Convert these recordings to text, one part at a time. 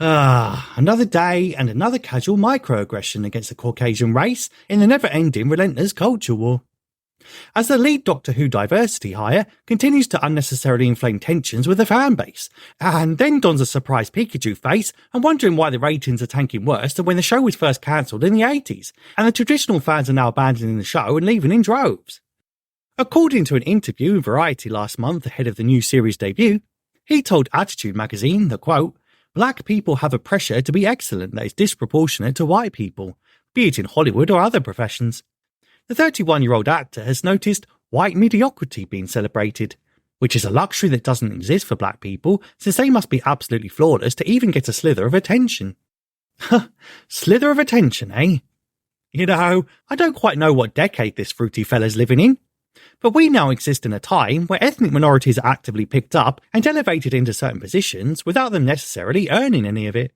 Another day and another casual microaggression against the Caucasian race in the never-ending relentless culture war. As the lead Doctor Who diversity hire continues to unnecessarily inflame tensions with the fan base, and then dons a surprised Pikachu face and wondering why the ratings are tanking worse than when the show was first cancelled in the 80s, and the traditional fans are now abandoning the show and leaving in droves. According to an interview in Variety last month ahead of the new series debut, he told Attitude magazine that, quote, "Black people have a pressure to be excellent that is disproportionate to white people, be it in Hollywood or other professions. The 31-year-old actor has noticed white mediocrity being celebrated, which is a luxury that doesn't exist for black people since they must be absolutely flawless to even get a slither of attention." Slither of attention, eh? You know, I don't quite know what decade this fruity fella's living in, but we now exist in a time where ethnic minorities are actively picked up and elevated into certain positions without them necessarily earning any of it.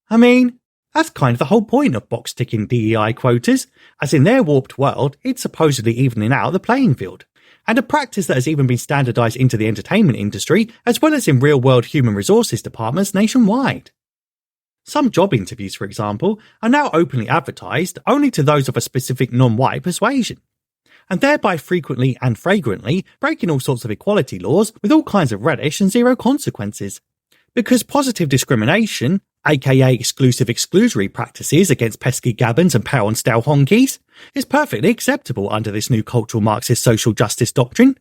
I mean, that's kind of the whole point of box-ticking DEI quotas, as in their warped world, it's supposedly evening out the playing field, and a practice that has even been standardised into the entertainment industry as well as in real-world human resources departments nationwide. Some job interviews, for example, are now openly advertised only to those of a specific non-white persuasion, and thereby frequently and flagrantly breaking all sorts of equality laws with all kinds of relish and zero consequences. Because positive discrimination, aka exclusive exclusionary practices against pesky gabbins and power on stale honkies, is perfectly acceptable under this new cultural Marxist social justice doctrine,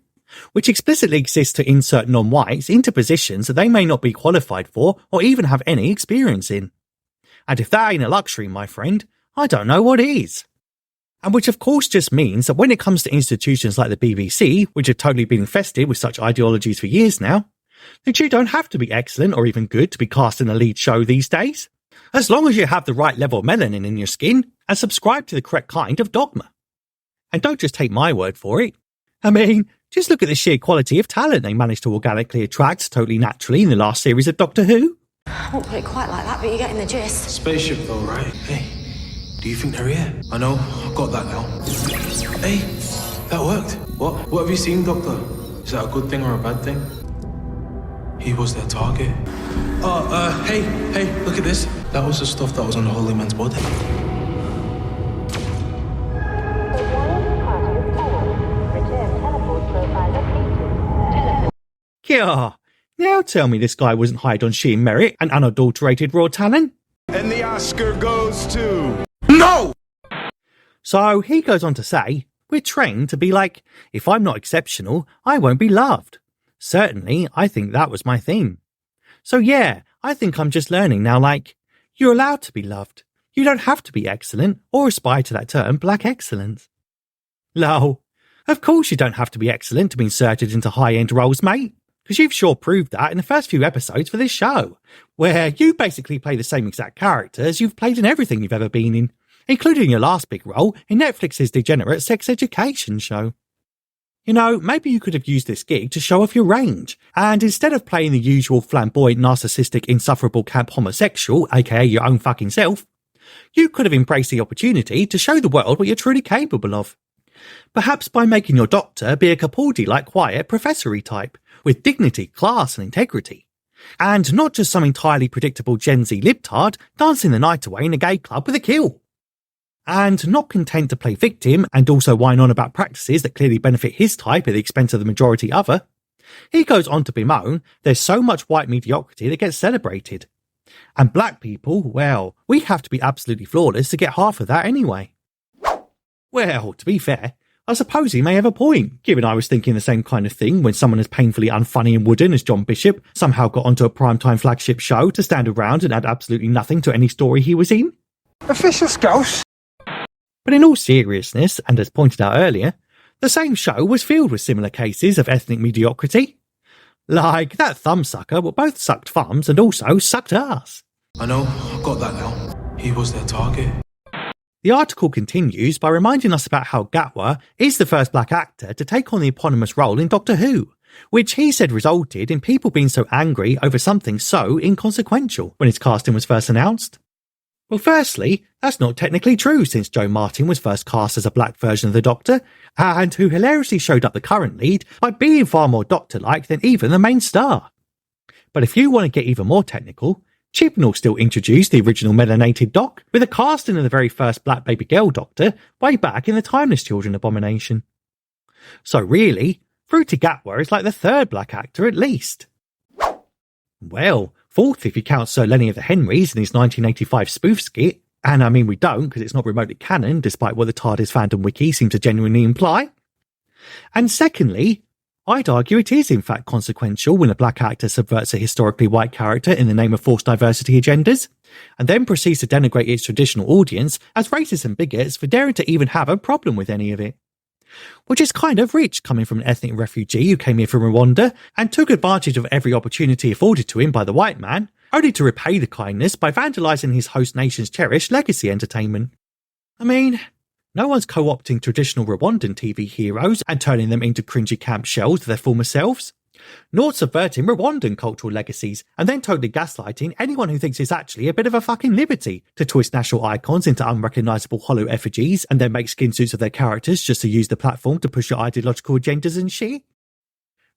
which explicitly exists to insert non-whites into positions that they may not be qualified for or even have any experience in. And if that ain't a luxury, my friend, I don't know what is. And which of course just means that when it comes to institutions like the BBC, which have totally been infested with such ideologies for years now, that you don't have to be excellent or even good to be cast in a lead show these days, as long as you have the right level of melanin in your skin and subscribe to the correct kind of dogma. And don't just take my word for it. I mean, just look at the sheer quality of talent they managed to organically attract totally naturally in the last series of Doctor Who. I won't put it quite like that, but you're getting the gist. Spaceship though, right? Hey, do you think they're here? I know, I've got that now. Hey, that worked. What have you seen, Doctor? Is that a good thing or a bad thing? He was their target. Hey, look at this. That was the stuff that was on the holy man's body. Yeah, now tell me this guy wasn't hired on sheer merit and unadulterated raw talent. And the Oscar goes to... No! So he goes on to say, we're trained to be like, if I'm not exceptional, I won't be loved. Certainly, I think that was my theme. So yeah, I think I'm just learning now, like, you're allowed to be loved. You don't have to be excellent or aspire to that term, black excellence. Lol. Of course you don't have to be excellent to be inserted into high-end roles, mate, because you've sure proved that in the first few episodes for this show, where you basically play the same exact character as you've played in everything you've ever been in, including your last big role in Netflix's degenerate sex education show. You know, maybe you could have used this gig to show off your range, and instead of playing the usual flamboyant, narcissistic, insufferable camp homosexual, aka your own fucking self, you could have embraced the opportunity to show the world what you're truly capable of. Perhaps by making your Doctor be a Capaldi-like quiet professory type, with dignity, class and integrity, and not just some entirely predictable Gen Z libtard dancing the night away in a gay club with a kill. And not content to play victim and also whine on about practices that clearly benefit his type at the expense of the majority other, he goes on to bemoan there's so much white mediocrity that gets celebrated. And black people, well, we have to be absolutely flawless to get half of that anyway. Well, to be fair, I suppose he may have a point, given I was thinking the same kind of thing when someone as painfully unfunny and wooden as John Bishop somehow got onto a primetime flagship show to stand around and add absolutely nothing to any story he was in. Official Scouse. But in all seriousness, and as pointed out earlier, the same show was filled with similar cases of ethnic mediocrity. Like that thumbsucker both sucked thumbs and also sucked ass. I know, I've got that now. He was their target. The article continues by reminding us about how Gatwa is the first black actor to take on the eponymous role in Doctor Who, which he said resulted in people being so angry over something so inconsequential when his casting was first announced. Well, firstly, that's not technically true since Joe Martin was first cast as a black version of the Doctor, and who hilariously showed up the current lead by being far more Doctor-like than even the main star. But if you want to get even more technical, Chibnall still introduced the original melanated doc, with a casting of the very first black baby girl doctor way back in the Timeless Children abomination. So really, Ncuti Gatwa is like the third black actor at least. Well, fourth if you count Sir Lenny of the Henrys in his 1985 spoof skit, and I mean we don't because it's not remotely canon despite what the TARDIS fandom wiki seems to genuinely imply. And secondly, I'd argue it is in fact consequential when a black actor subverts a historically white character in the name of forced diversity agendas, and then proceeds to denigrate its traditional audience as racist and bigots for daring to even have a problem with any of it. Which is kind of rich coming from an ethnic refugee who came here from Rwanda and took advantage of every opportunity afforded to him by the white man, only to repay the kindness by vandalising his host nation's cherished legacy entertainment. I mean, no one's co-opting traditional Rwandan TV heroes and turning them into cringy camp shells of their former selves, nor subverting Rwandan cultural legacies and then totally gaslighting anyone who thinks it's actually a bit of a fucking liberty to twist national icons into unrecognisable hollow effigies and then make skin suits of their characters just to use the platform to push your ideological agendas and shit.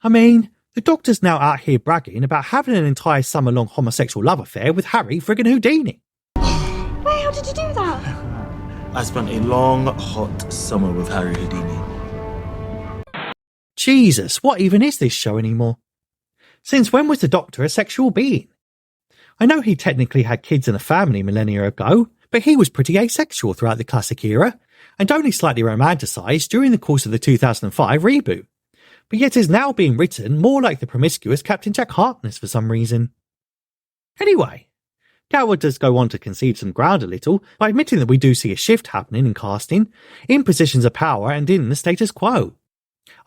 I mean, the Doctor's now out here bragging about having an entire summer-long homosexual love affair with Harry friggin' Houdini. Wait, how did you do that? I spent a long, hot summer with Harry Houdini. Jesus, what even is this show anymore? Since when was the Doctor a sexual being? I know he technically had kids and a family millennia ago, but he was pretty asexual throughout the classic era, and only slightly romanticised during the course of the 2005 reboot, but yet is now being written more like the promiscuous Captain Jack Harkness for some reason. Anyway, Gatwa does go on to concede some ground a little by admitting that we do see a shift happening in casting, in positions of power and in the status quo.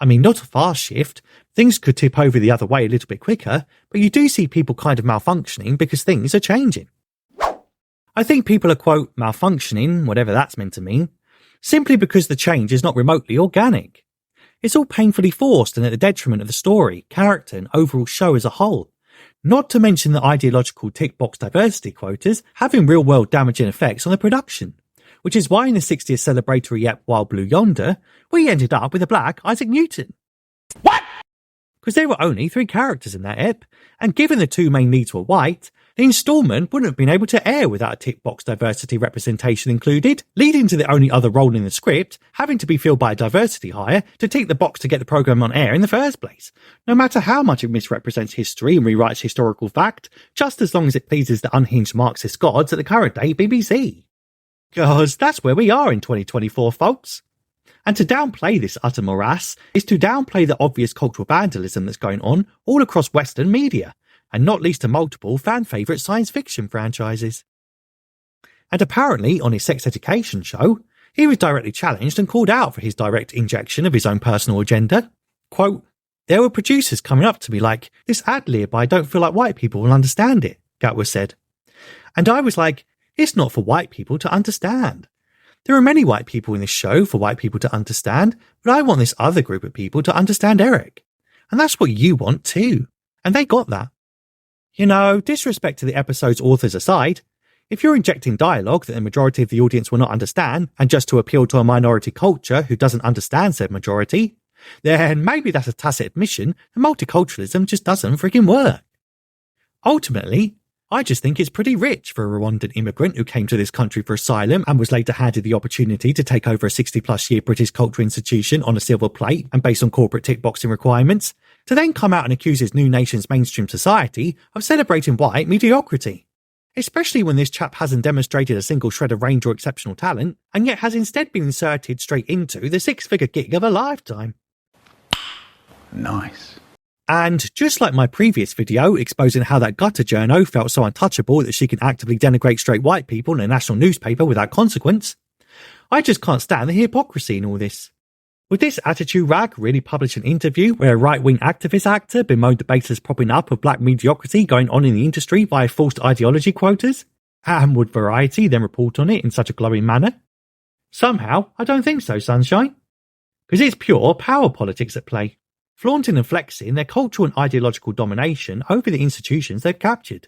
I mean, not a fast shift, things could tip over the other way a little bit quicker, but you do see people kind of malfunctioning because things are changing. I think people are, quote, malfunctioning, whatever that's meant to mean, simply because the change is not remotely organic. It's all painfully forced and at the detriment of the story, character and overall show as a whole. Not to mention the ideological tick box diversity quotas having real world damaging effects on the production. Which is why in the 60th celebratory ep Wild Blue Yonder, we ended up with a black Isaac Newton. What? Because there were only 3 characters in that ep, and given the 2 main leads were white, the instalment wouldn't have been able to air without a tick box diversity representation included, leading to the only other role in the script having to be filled by a diversity hire to tick the box to get the programme on air in the first place, no matter how much it misrepresents history and rewrites historical fact, just as long as it pleases the unhinged Marxist gods at the current day BBC. Because that's where we are in 2024, folks. And to downplay this utter morass is to downplay the obvious cultural vandalism that's going on all across Western media, and not least to multiple fan-favourite science fiction franchises. And apparently, on his sex education show, he was directly challenged and called out for his direct injection of his own personal agenda. Quote, "There were producers coming up to me like, 'This ad-lib, I don't feel like white people will understand it,' Gatwa said. And I was like, it's not for white people to understand. There are many white people in this show for white people to understand, but I want this other group of people to understand Eric. And that's what you want too. And they got that. You know, disrespect to the episode's authors aside, if you're injecting dialogue that the majority of the audience will not understand, and just to appeal to a minority culture who doesn't understand said majority, then maybe that's a tacit admission that multiculturalism just doesn't freaking work. Ultimately, I just think it's pretty rich for a Rwandan immigrant who came to this country for asylum and was later handed the opportunity to take over a 60-plus year British culture institution on a silver plate and based on corporate tick boxing requirements, to then come out and accuse his new nation's mainstream society of celebrating white mediocrity. Especially when this chap hasn't demonstrated a single shred of range or exceptional talent, and yet has instead been inserted straight into the 6-figure gig of a lifetime. Nice. And just like my previous video exposing how that gutter journo felt so untouchable that she can actively denigrate straight white people in a national newspaper without consequence, I just can't stand the hypocrisy in all this. Would this attitude rag really publish an interview where a right-wing activist actor bemoaned the baseless propping up of black mediocrity going on in the industry via forced ideology quotas? And would Variety then report on it in such a glowing manner? Somehow, I don't think so, Sunshine. Because it's pure power politics at play, flaunting and flexing their cultural and ideological domination over the institutions they've captured.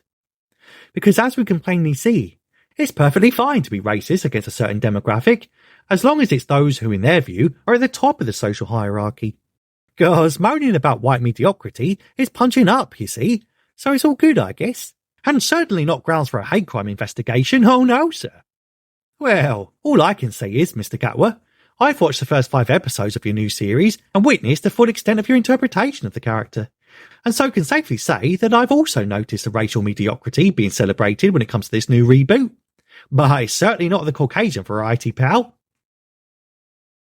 Because as we can plainly see, it's perfectly fine to be racist against a certain demographic, as long as it's those who, in their view, are at the top of the social hierarchy. Because moaning about white mediocrity is punching up, you see, so it's all good, I guess. And certainly not grounds for a hate crime investigation, oh no, sir. Well, all I can say is, Mr. Gatwa, I've watched the first 5 episodes of your new series and witnessed the full extent of your interpretation of the character, and so can safely say that I've also noticed the racial mediocrity being celebrated when it comes to this new reboot. But it's certainly not the Caucasian variety, pal.